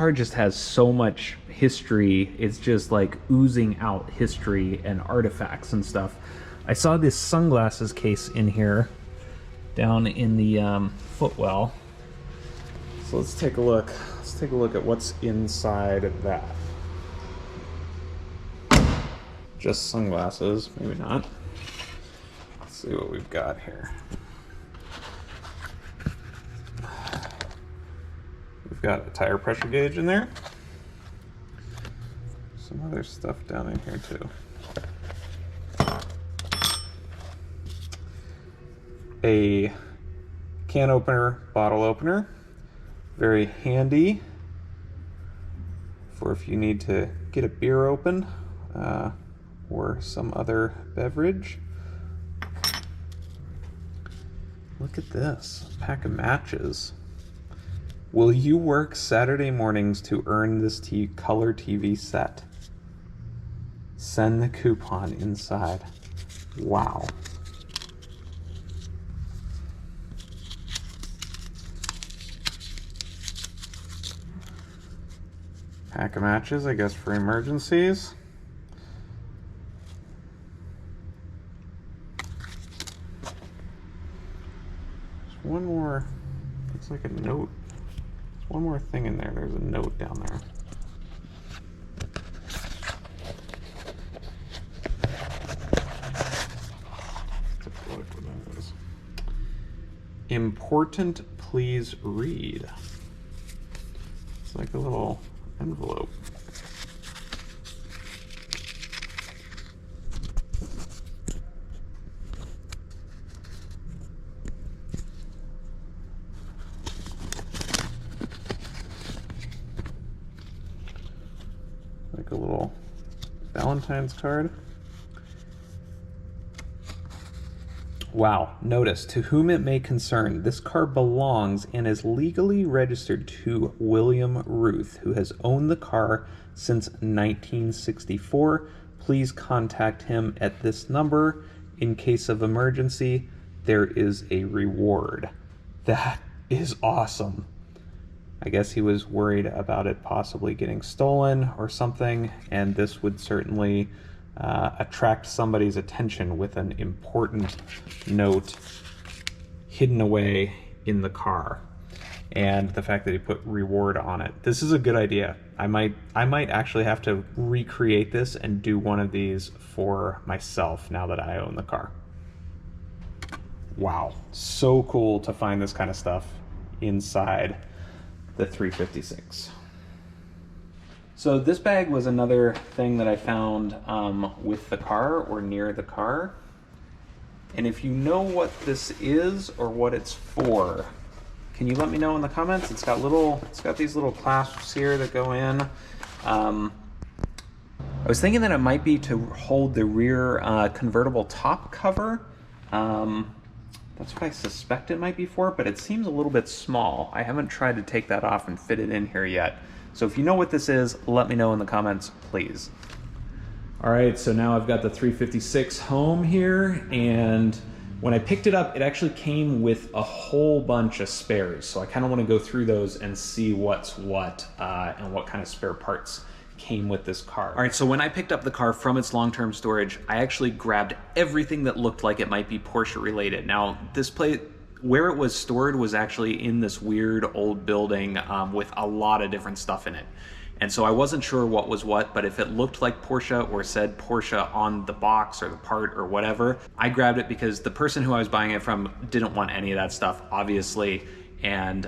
car just has so much history. It's just like oozing out history and artifacts and stuff. I saw this sunglasses case in here down in the footwell. So let's take a look. Let's take a look at what's inside that. Just sunglasses, maybe not. Let's see what we've got here. We've got a tire pressure gauge in there. Some other stuff down in here too. A can opener, bottle opener. Very handy for if you need to get a beer open or some other beverage. Look at this, a pack of matches. Will you work Saturday mornings to earn this color TV set? Send the coupon inside. Wow. Pack of matches, I guess, for emergencies. There's one more, looks like a note. There's one more thing in there. There's a note down there. Let's take a look what that is. Important, please read. It's like a little envelope. Like a little Valentine's card. Wow, notice, to whom it may concern, this car belongs and is legally registered to William Ruth, who has owned the car since 1964. Please contact him at this number. In case of emergency, there is a reward. That is awesome. I guess he was worried about it possibly getting stolen or something, and this would certainly attract somebody's attention with an important note hidden away in the car. And the fact that he put reward on it. This is a good idea. I might actually have to recreate this and do one of these for myself now that I own the car. Wow, so cool to find this kind of stuff inside the 356. So this bag was another thing that I found with the car or near the car. And if you know what this is or what it's for, can you let me know in the comments? It's got these little clasps here that go in. I was thinking that it might be to hold the rear convertible top cover. That's what I suspect it might be for, but it seems a little bit small. I haven't tried to take that off and fit it in here yet. So if you know what this is, let me know in the comments, please. All right, so now I've got the 356 home here, and when I picked it up, it actually came with a whole bunch of spares. So I kind of want to go through those and see what's what and what kind of spare parts came with this car. All right, so when I picked up the car from its long-term storage, I actually grabbed everything that looked like it might be Porsche related. Now, this place, where it was stored was actually in this weird old building with a lot of different stuff in it. And so I wasn't sure what was what, but if it looked like Porsche or said Porsche on the box or the part or whatever, I grabbed it because the person who I was buying it from didn't want any of that stuff, obviously, and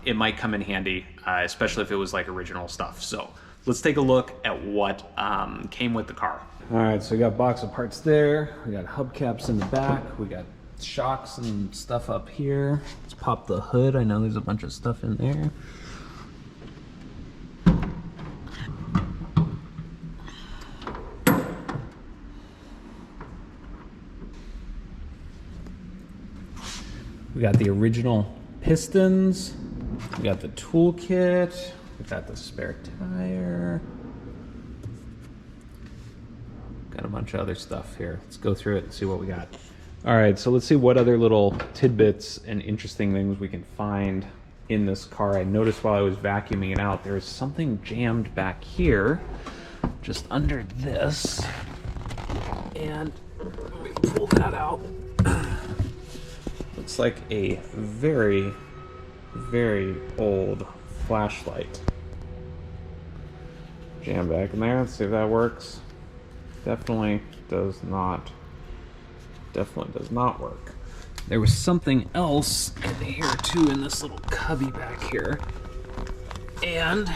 it might come in handy, especially if it was like original stuff. So let's take a look at what came with the car. All right, so we got a box of parts there. We got hubcaps in the back. We got shocks and stuff up here. Let's pop the hood. I know there's a bunch of stuff in there. We got the original pistons. We got the toolkit. We got the spare tire. Got a bunch of other stuff here. Let's go through it and see what we got. All right, so let's see what other little tidbits and interesting things we can find in this car. I noticed while I was vacuuming it out, there's something jammed back here, just under this. And let me pull that out. Looks like a very, very old flashlight. Jam back in there, let's see if that works. Definitely does not work. There was something else in here too, in this little cubby back here. And,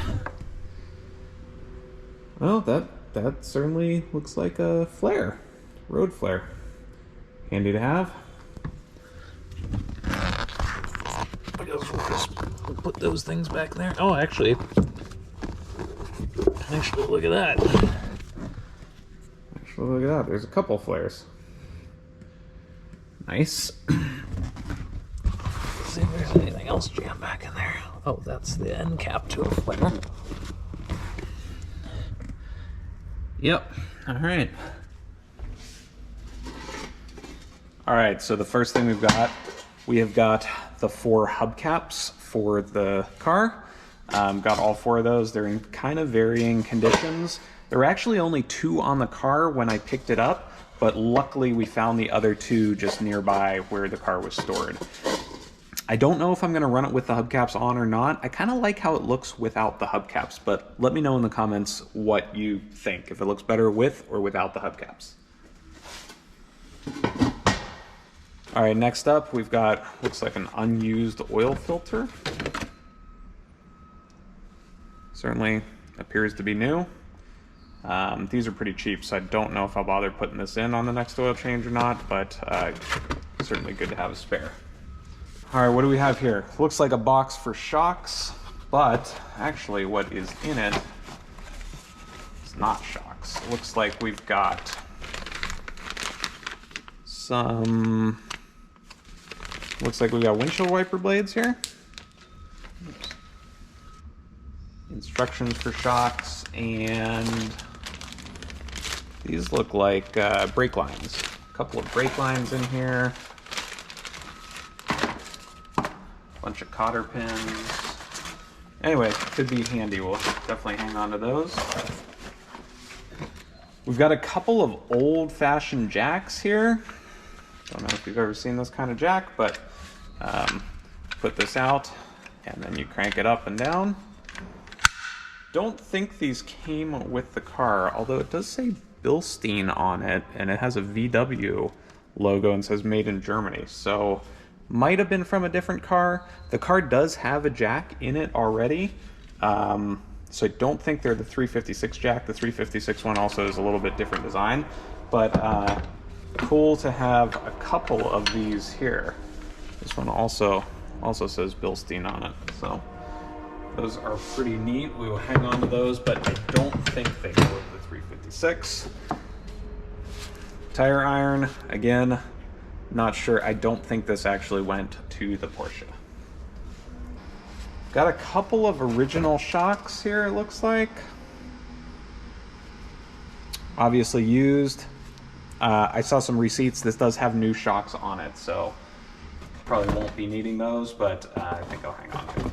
well, that certainly looks like a flare, road flare. Handy to have. I guess we'll just put those things back there. Oh, actually, look at that. Actually, look at that. There's a couple flares. Nice. Let's see if there's anything else jammed back in there. Oh, that's the end cap to a flare. Yep. All right. All right, so the first thing we have got the 4 hubcaps for the car. Got all 4 of those. They're in kind of varying conditions. There were actually only 2 on the car when I picked it up, but luckily we found the other 2 just nearby where the car was stored. I don't know if I'm gonna run it with the hubcaps on or not. I kind of like how it looks without the hubcaps, but let me know in the comments what you think, if it looks better with or without the hubcaps. All right, next up we've got, looks like an unused oil filter. Certainly appears to be new. These are pretty cheap, so I don't know if I'll bother putting this in on the next oil change or not, but certainly good to have a spare. All right, what do we have here? Looks like a box for shocks, but actually what is in it is not shocks. It looks like we've got some, looks like we've got windshield wiper blades here. Oops. Instructions for shocks, and these look like brake lines. A couple of brake lines in here. Bunch of cotter pins. Anyway, could be handy. We'll definitely hang on to those. We've got a couple of old-fashioned jacks here. Don't know if you've ever seen this kind of jack, but put this out and then you crank it up and down. Don't think these came with the car, although it does say Bilstein on it, and it has a VW logo and says made in Germany. So might have been from a different car. The car does have a jack in it already. So I don't think they're the 356 jack. The 356 one also is a little bit different design, but cool to have a couple of these here. This one also says Bilstein on it. So those are pretty neat. We will hang on to those, but I don't think they go with the 356. Tire iron, again, not sure. I don't think this actually went to the Porsche. Got a couple of original shocks here, it looks like. Obviously used. I saw some receipts. This does have new shocks on it, so probably won't be needing those, but I think I'll hang on to them.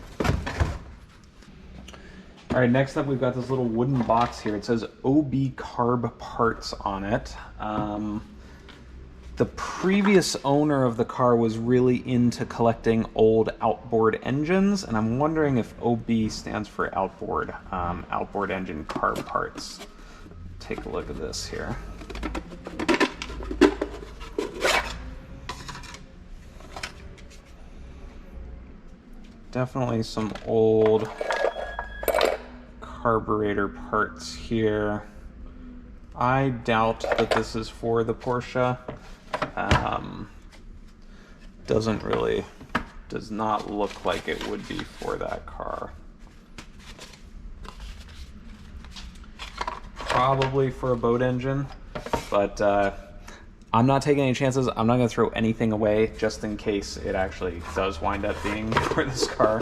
All right, next up we've got this little wooden box here. It says OB Carb Parts on it. The previous owner of the car was really into collecting old outboard engines, and I'm wondering if OB stands for outboard engine carb parts. Take a look at this here. Definitely some old carburetor parts here. I doubt that this is for the Porsche. Does not look like it would be for that car. Probably for a boat engine, but I'm not taking any chances. I'm not gonna throw anything away just in case it actually does wind up being for this car.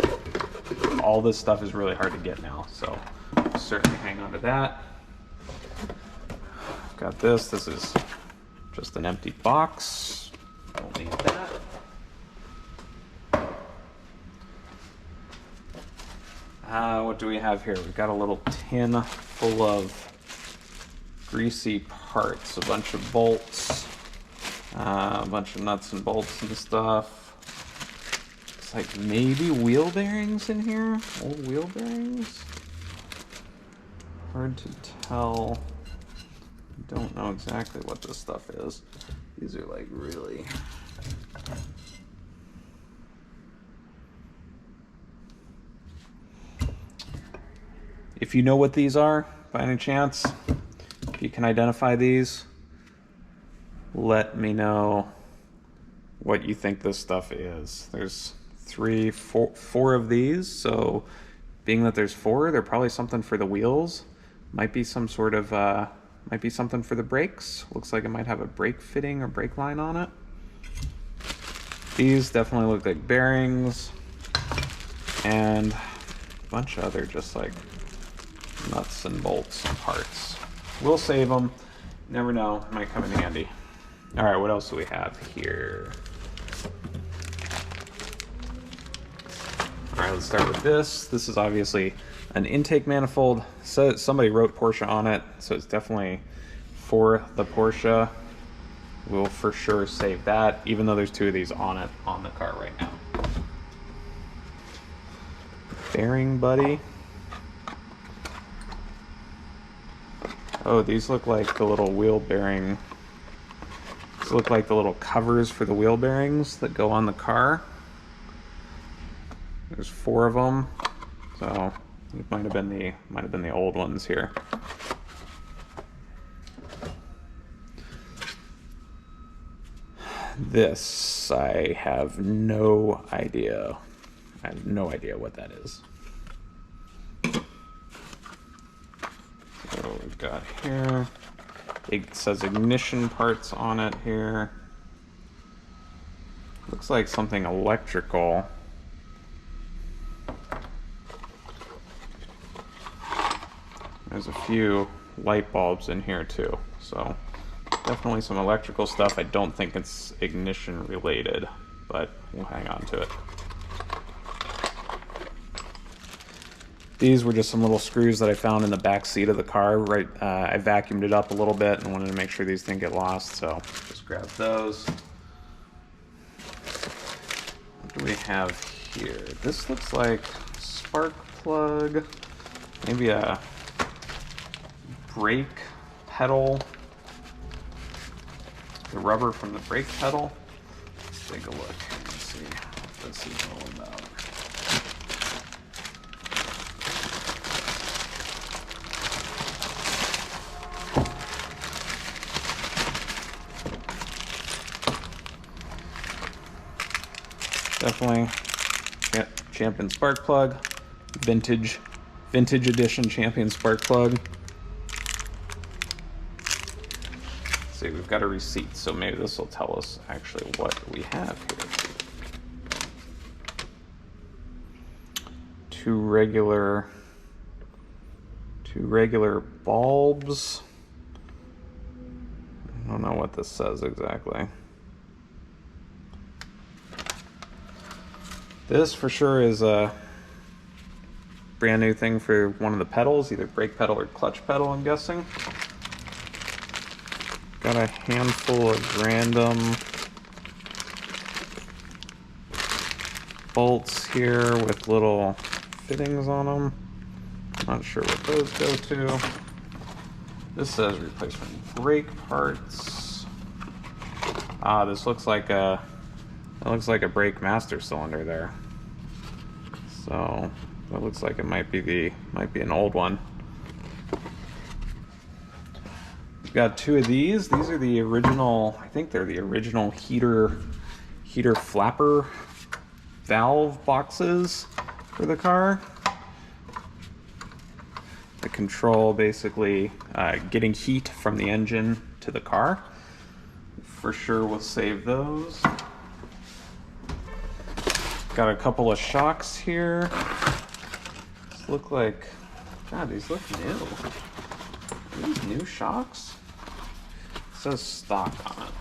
All this stuff is really hard to get now, so certainly hang on to that. Got this. This is just an empty box. Don't need that. What do we have here? We've got a little tin full of greasy parts, a bunch of bolts, a bunch of nuts and bolts and stuff. It's like maybe wheel bearings in here, old wheel bearings. Hard to tell. Don't know exactly what this stuff is. These are like really... If you know what these are, by any chance, if you can identify these, let me know what you think this stuff is. There's four of these, so being that there's four, they're probably something for the wheels. Might be some sort of, might be something for the brakes. Looks like it might have a brake fitting or brake line on it. These definitely look like bearings, and a bunch of other just like nuts and bolts and parts. We'll save them. Never know, might come in handy. All right, what else do we have here? All right, let's start with this. This is obviously an intake manifold. So somebody wrote Porsche on it, so it's definitely for the Porsche. We'll for sure save that, even though there's two of these on it on the car right now. Bearing buddy. Oh, these look like the little wheel bearing. These look like the little covers for the wheel bearings that go on the car. There's four of them, so it might have been the old ones here. This I have no idea. I have no idea what that is. So we've got here, it says ignition parts on it here. Looks like something electrical. There's a few light bulbs in here too, so definitely some electrical stuff. I don't think it's ignition related, but we'll hang on to it. These were just some little screws that I found in the back seat of the car. Right, I vacuumed it up a little bit and wanted to make sure these didn't get lost, so just grab those. What do we have here? This looks like a spark plug, maybe a brake pedal, the rubber from the brake pedal. Let's take a look and see what this is all about. Definitely Champion spark plug, vintage edition Champion spark plug. Let's see, we've got a receipt, so maybe this will tell us actually what we have here. Two regular bulbs. I don't know what this says exactly. This for sure is a brand new thing for one of the pedals, either brake pedal or clutch pedal, I'm guessing. Got a handful of random bolts here with little fittings on them. Not sure what those go to. This says replacement brake parts. Ah, this looks like a brake master cylinder there. So that looks like it might be an old one. We've got two of these. These are the original, I think they're the original heater flapper valve boxes for the car. The control basically getting heat from the engine to the car. For sure we'll save those. Got a couple of shocks here. These look like, God, these look new. Are these new shocks? It says stock on it.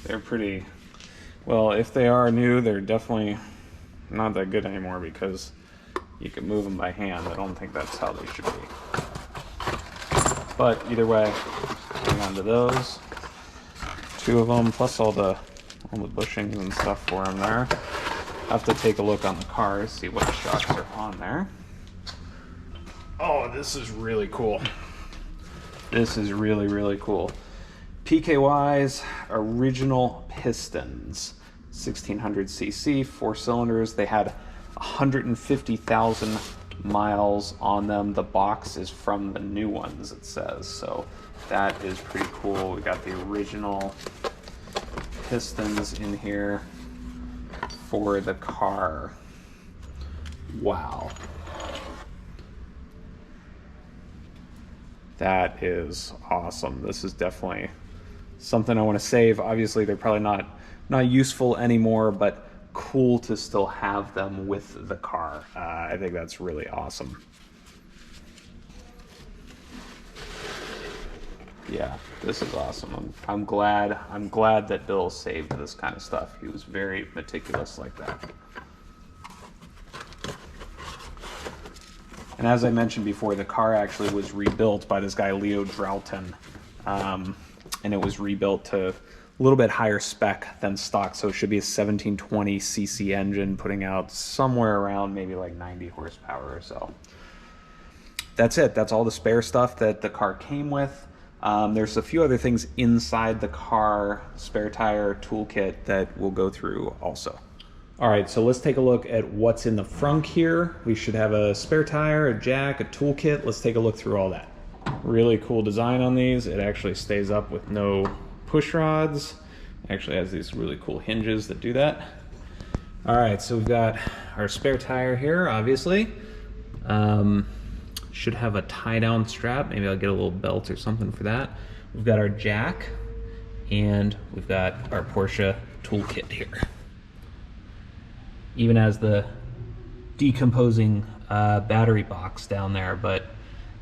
They're pretty, well, if they are new, they're definitely not that good anymore because you can move them by hand. I don't think that's how they should be. But either way, hang on to those. 2 of them, plus all the bushings and stuff for them there. I have to take a look on the cars, see what shocks are on there. Oh, this is really cool. This is really, really cool. PKY's original pistons, 1600cc, 4 cylinders. They had 150,000 miles on them. The box is from the new ones, it says. So that is pretty cool. We got the original pistons in here for the car. Wow. That is awesome. This is definitely something I want to save. Obviously, they're probably not useful anymore, but cool to still have them with the car. I think that's really awesome. Yeah, this is awesome. I'm glad that Bill saved this kind of stuff. He was very meticulous like that. And as I mentioned before, the car actually was rebuilt by this guy, Leo Dralton. And it was rebuilt to a little bit higher spec than stock. So it should be a 1720cc engine, putting out somewhere around maybe like 90 horsepower or so. That's it. That's all the spare stuff that the car came with. There's a few other things inside the car, spare tire, toolkit, that we'll go through also. All right, so let's take a look at what's in the frunk here. We should have a spare tire, a jack, a toolkit. Let's take a look through all that. Really cool design on these. It actually stays up with no push rods. It actually has these really cool hinges that do that. All right, so we've got our spare tire here, obviously. Should have a tie-down strap. Maybe I'll get a little belt or something for that. We've got our jack, and we've got our Porsche toolkit here. Even has the decomposing battery box down there, but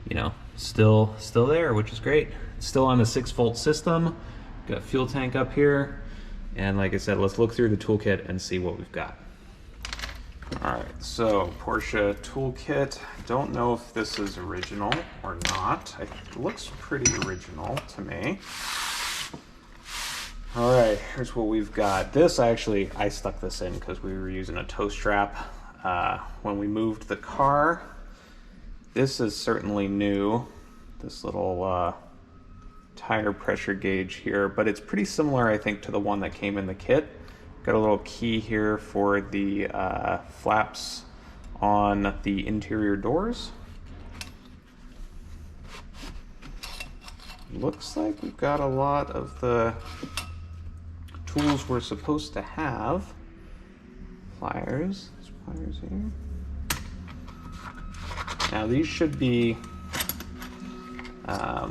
you know, still there, which is great. It's still on the 6-volt system. Got a fuel tank up here, and like I said, let's look through the toolkit and see what we've got. All right, so Porsche toolkit. Don't know if this is original or not. It looks pretty original to me. All right, here's what we've got. This I stuck this in because we were using a tow strap when we moved the car. This is certainly new, this little tire pressure gauge here, but it's pretty similar, I think, to the one that came in the kit. Got a little key here for the flaps on the interior doors. Looks like we've got a lot of the tools we're supposed to have. Pliers, there's pliers here. Now these should be, it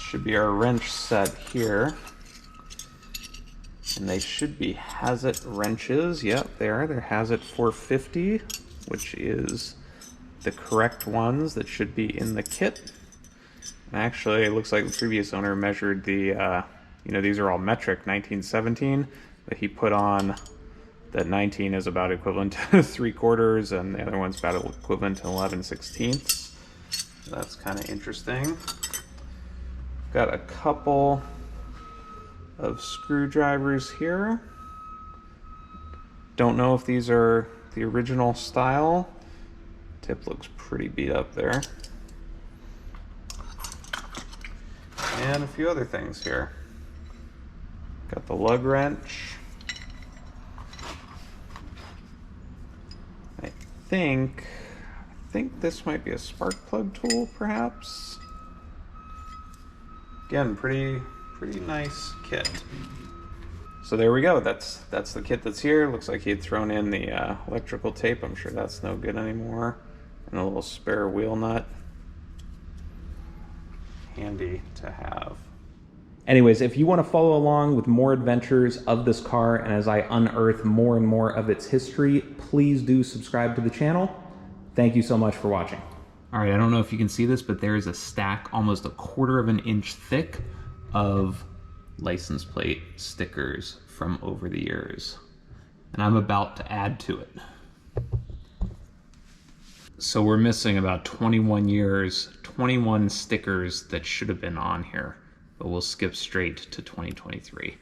should be our wrench set here. And they should be Hazit wrenches. Yep, they are. They're Hazit 450, which is the correct ones that should be in the kit. And actually, it looks like the previous owner measured the, you know, these are all metric 1917, but he put on that 19 is about equivalent to 3/4, and the other one's about equivalent to 11/16. So that's kind of interesting. Got a couple of screwdrivers here. Don't know if these are the original style. Tip looks pretty beat up there. And a few other things here. Got the lug wrench. I think this might be a spark plug tool, perhaps. Again, pretty nice kit. So there we go. That's the kit that's here. Looks like he had thrown in the electrical tape. I'm sure that's no good anymore. And a little spare wheel nut. Handy to have. Anyways, if you want to follow along with more adventures of this car and as I unearth more and more of its history, please do subscribe to the channel. Thank you so much for watching. All right, I don't know if you can see this, but there is a stack almost 1/4 of an inch thick of license plate stickers from over the years, and I'm about to add to it. So we're missing about 21 years, 21 stickers that should have been on here, but we'll skip straight to 2023.